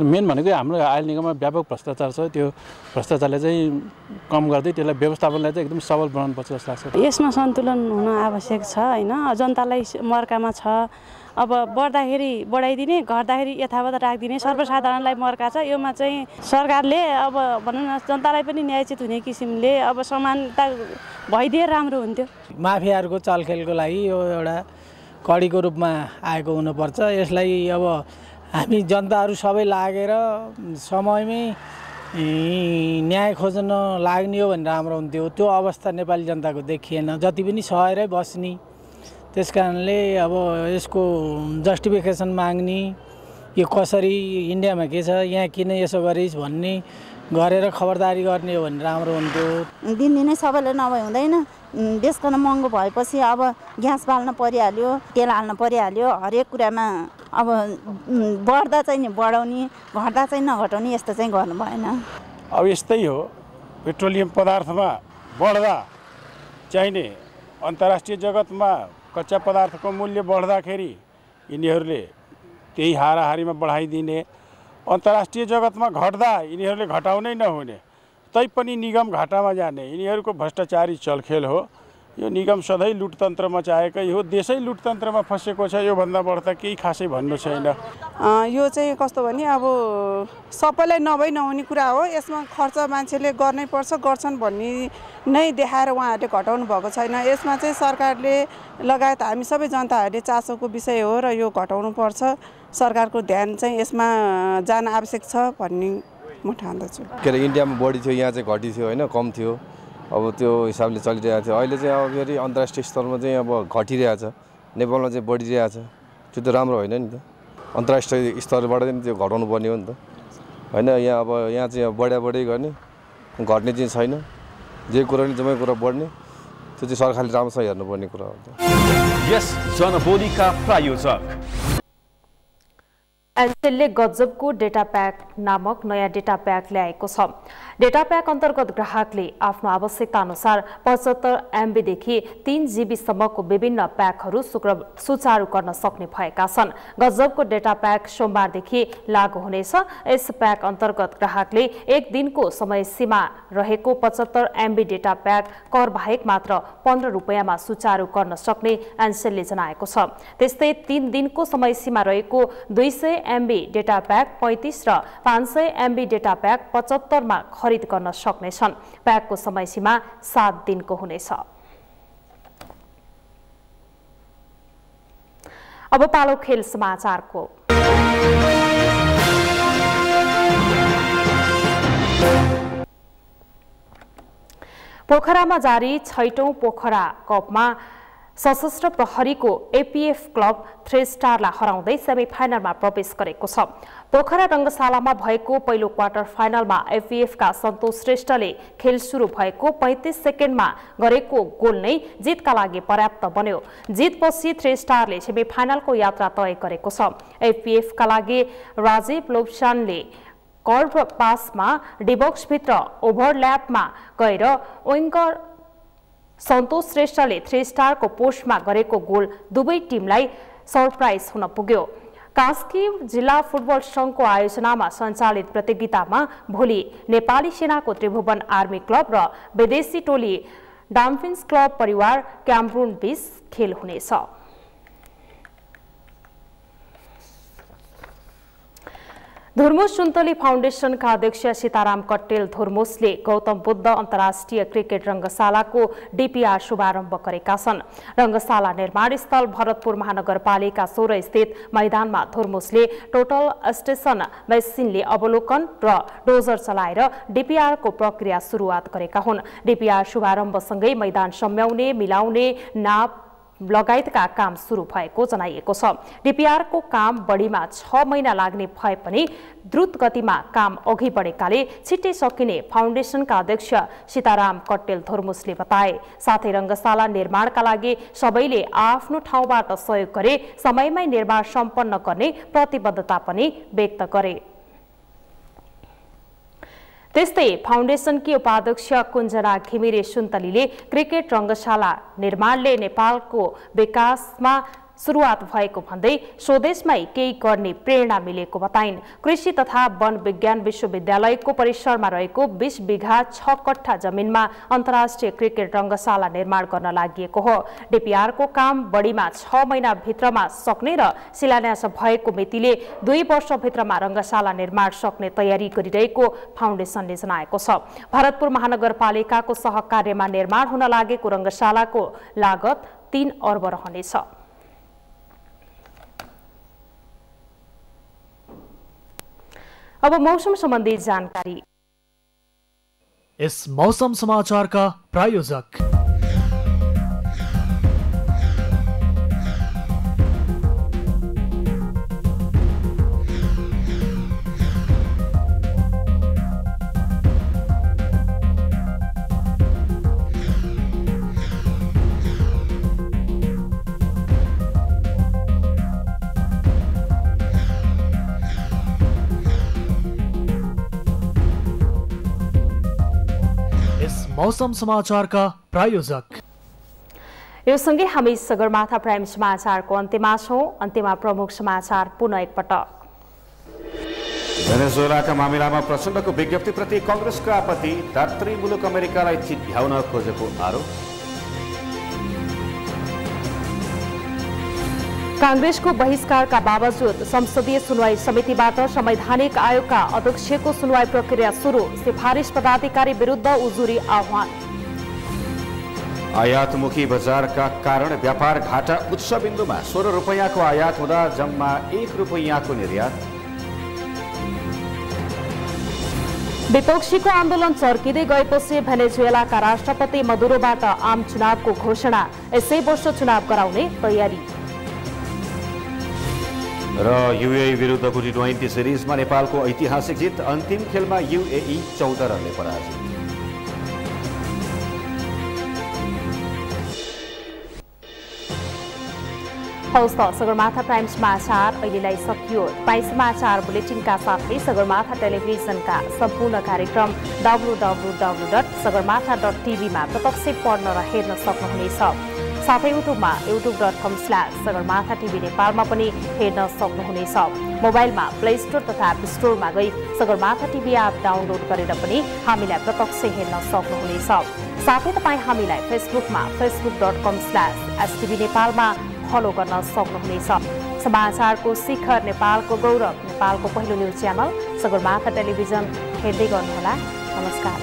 मेन भनेको हाम्रो आयल निगममा व्यापक भ्रष्टाचार छ। त्यो भ्रष्टाचारले चाहिँ कम गर्दै त्यसलाई व्यवस्थापनलाई चाहिँ एकदम सबल बनाउनुपर्छ जस्तो लाग्छ। यसमा सन्तुलन हुन आवश्यक छ हैन। जनतालाई मर्कामा छ, अब बढ्दाखेरि बढाइदिने, घट्दाखेरि यथावत राखिदिने, सर्वसाधारणलाई मर्का छ। योमा चाहिँ सरकारले अब भनौँ न जनतालाई पनि न्यायोचित हुने किसिमले अब समानता भइदिए राम्रो हुन्थ्यो। माफियाहरूको चलखेलको लागि यो एउटा कडीको रूपमा आएको हुनुपर्छ। यसलाई अब हामी जनताहरू सबै लागेर समयमै न्याय खोज्न लाग्ने हो भने राम्रो हुन्थ्यो। त्यो अवस्था नेपाली जनताको देखिएन, जति पनि सहेरै बस्ने। त्यस कारणले अब यसको जस्टिफिकेसन माग्ने, यो कसरी इन्डियामा के छ, यहाँ किन यसो गरिस् भन्ने गरेर खबरदारी गर्ने हो भने राम्रो हुन्थ्यो। दिनदिनै सबैले नभए हुँदैन। बेसकन महँगो भएपछि अब ग्यास बाल्न परिहाल्यो, तेल हाल्न परिहाल्यो, हरेक कुरामा अब बढ्दा चाहिँ नि बढाउने, घट्दा चाहिँ नघटाउने, यस्तो चाहिँ गर्नु भएन। अब यस्तै हो, पेट्रोलियम पदार्थमा बढ्दा चाहिने अन्तर्राष्ट्रिय जगतमा कच्चा पदार्थको मूल्य बढ्दाखेरि यिनीहरूले त्यही हाराहारीमा बढाइदिने, अन्तर्राष्ट्रिय जगतमा घट्दा यिनीहरूले घटाउनै नहुने, तैपनि निगम घाटामा जाने, यिनीहरूको भ्रष्टाचारी चलखेल हो। यो निगम सधैँ लुटतन्त्रमा चाहेकै हो, देशै लुटतन्त्रमा फसेको छ। योभन्दा बढ्ता केही खासै भन्नु छैन। यो चाहिँ कस्तो भने अब सबैलाई नभई नहुने कुरा हो। यसमा खर्च मान्छेले गर्नै पर्छ, गर्छन् भन्ने नै देखाएर उहाँहरूले घटाउनु भएको छैन। यसमा चाहिँ सरकारले लगायत हामी सबै जनताहरूले चासोको विषय हो र यो घटाउनु पर्छ। सरकारको ध्यान चाहिँ यसमा जान आवश्यक छ भन्ने म ठान्दछु। के अरे इन्डियामा बढी थियो, यहाँ चाहिँ घटी थियो होइन, कम थियो। अब त्यो हिसाबले चलिरहेको थियो। अहिले चाहिँ अब फेरि अन्तर्राष्ट्रिय स्तरमा चाहिँ अब घटिरहेछ, नेपालमा चाहिँ बढिरहेछ। त्यो त राम्रो होइन नि त। अन्तर्राष्ट्रिय स्तरबाट चाहिँ त्यो घटाउनु पर्ने हो नि त होइन। यहाँ चाहिँ बढाइ गर्ने, घट्ने चाहिँ छैन। जे कुरा नि जम्मै कुरा बढ्ने, त्यो चाहिँ सरकारले राम्रोसँग हेर्नुपर्ने कुरा हो। यस जनबोलीका प्रायोजक एनसेलले गजबको डेटा प्याक नामक नयाँ डेटा प्याक ल्याएको छ। डेटा प्याक अन्तर्गत ग्राहकले आफ्नो आवश्यकता अनुसार 75 MB देखि 3 GB सम्मको विभिन्न प्याकहरू सुचारू गर्न सक्ने भएका छन्। गजबको डेटा प्याक सोमबारदेखि लागू हुनेछ। यस प्याक अन्तर्गत ग्राहकले एक दिनको समय सीमा रहेको 75 MB डेटा प्याक कर बाहेक मात्र 15 रुपैयाँमा सुचारू गर्न सक्ने एनसेलले जनाएको छ। त्यस्तै 3 दिनको समय सीमा रहेको 200 MB डेटा प्याक 35 र 500 MB डेटा प्याक 75 मा खरिद गर्न सक्नेछन्। प्याकको समय सीमा 7 दिनको हुनेछ। अब पालो खेल समाचारको। पोखरामा जारी 6औं पोखरा कपमा सशस्त्र प्रहरीको एपीएफ क्लब 3 स्टारलाई हराउँदै सेमिफाइनलमा प्रवेश गरेको छ। पोखरा रङ्गशालामा भएको पहिलो क्वार्टर फाइनलमा एपीएफका सन्तोष श्रेष्ठले खेल सुरु भएको 35 सेकेन्डमा गरेको गोल नै जितका लागि पर्याप्त बन्यो। जितपछि 3 स्टारले सेमिफाइनलको यात्रा तय गरेको छ। एपीएफका लागि राजीव लोप्सानले कर्भ पासमा डिबक्सभित्र ओभरल्यापमा गएर विङ्गर सन्तोष श्रेष्ठले 3 स्टारको पोस्टमा गरेको गोल दुवै टिमलाई सरप्राइज हुन पुग्यो। कास्की जिल्ला फुटबल संघको आयोजनामा सञ्चालित प्रतियोगितामा भोलि नेपाली सेनाको त्रिभुवन आर्मी क्लब र विदेशी टोली डाम्फिन्स क्लब परिवार क्यामरून बीच खेल हुनेछ। धुर्मुस सुन्तली फाउन्डेसनका अध्यक्ष सीताराम कट्टेल धुर्मुसले गौतम बुद्ध अन्तर्राष्ट्रिय क्रिकेट रङ्गशालाको डीपीआर शुभारम्भ गरेका छन्। रङ्गशाला निर्माण स्थल भरतपुर महानगरपालिका 16 स्थित मैदानमा धुर्मुसले टोटल स्टेसन मेसिनले अवलोकन र डोजर चलाएर डीपीआरको प्रक्रिया सुरुवात गरेका हुन्। डीपीआर शुभारम्भसँगै मैदान सम्याउने, मिलाउने, नाप लगायतका काम सुरु भएको जनाइएको छ। डीपीआरको काम बढीमा 6 महिना लाग्ने भए पनि द्रुत गतिमा काम अघि बढेकाले छिट्टै सकिने फाउन्डेसनका अध्यक्ष सीताराम कट्टेल धुर्मुसले बताए। साथै रङ्गशाला निर्माणका लागि सबैले आफ्नो ठाउँबाट सहयोग गरे समयमै निर्माण सम्पन्न गर्ने प्रतिबद्धता पनि व्यक्त गरे। त्यस्तै फाउन्डेसनकी उपाध्यक्ष कुञ्जना घिमिरे सुन्तलीले क्रिकेट रङ्गशाला निर्माणले नेपालको विकासमा सुरुवात भएको भन्दै स्वदेशमै केही गर्ने प्रेरणा मिलेको बताइन्। कृषि तथा वन विज्ञान विश्वविद्यालयको परिसरमा रहेको 20 बिघा 6 कट्ठा जमिनमा अन्तर्राष्ट्रिय क्रिकेट रङ्गशाला निर्माण गर्न लागिएको हो। डीपीआरको काम बढीमा 6 महिना भित्रमा सक्ने र शिलान्यास भएको मितिले 2 वर्षभित्रमा रङ्गशाला निर्माण सक्ने तयारी गरिरहेको फाउन्डेसनले जनाएको छ। भरतपुर महानगरपालिकाको सहकार्यमा निर्माण हुन लागेको रङ्गशालाको लागत 3 अर्ब रहनेछ। अब मौसम सम्बन्धी जानकारी। इस मौसम समाचार का प्रायोजक मौसम समाचार का प्रायोजक। यो सँगै हामी सगरमाथा प्राइम समाचारको अन्त्यमा छौं। अन्त्यमा प्रमुख समाचार पुनः एकपटक। भेनेजुएलाका मामिलामा प्रचण्डको विज्ञप्तिप्रति कांग्रेसको आपत्ति, दात्री मुलुक अमेरिकालाई चिट्याउन खोजेको आरोप। कांग्रेसको बहिष्कारका बावजुद संसदीय सुनवाई समितिबाट संवैधानिक आयोगका अध्यक्षको सुनवाई प्रक्रिया सुरु, सिफारिस पदाधिकारी विरुद्ध उजुरी आह्वान। आयातमुखी बजारका कारण व्यापार घाटा उच्च बिन्दुमा, 16 रुपैयाँको आयात हुँदा जम्मा 1 रुपैयाँको निर्यात। विपक्षीको आन्दोलन चर्किँदै गएपछि भेनेजुएलाका राष्ट्रपति मदुरोबाट आम चुनावको घोषणा, यसै वर्ष चुनाव गराउने तयारी। र यूएई विरुद्धको T20 सिरिजमा नेपालको ऐतिहासिक जित, अन्तिम खेलमा यूएई 14 रनले पराजित। हौस् त सगरमाथा प्राइम समाचार अहिलेलाई सकियो। प्राइम समाचार बुलेटिनका साथै सगरमाथा टेलिभिजनका सम्पूर्ण कार्यक्रम www.sagarmatha.tv मा प्रत्यक्ष पढ्न र हेर्न सक्नुहुनेछ। साथै युट्युबमा youtube.com/sagarmatha TV नेपालमा पनि हेर्न सक्नुहुनेछ। मोबाइलमा प्ले स्टोर तथा एप स्टोरमा गई सगरमाथा टिभी एप डाउनलोड गरेर पनि हामीलाई प्रत्यक्ष हेर्न सक्नुहुनेछ। साथै तपाईँ हामीलाई फेसबुकमा facebook.com/stv नेपालमा फलो गर्न सक्नुहुनेछ। समाचारको शिखर, नेपालको गौरव, नेपालको पहिलो न्युज च्यानल सगरमाथा टेलिभिजन हेर्दै गर्नुहोला। नमस्कार।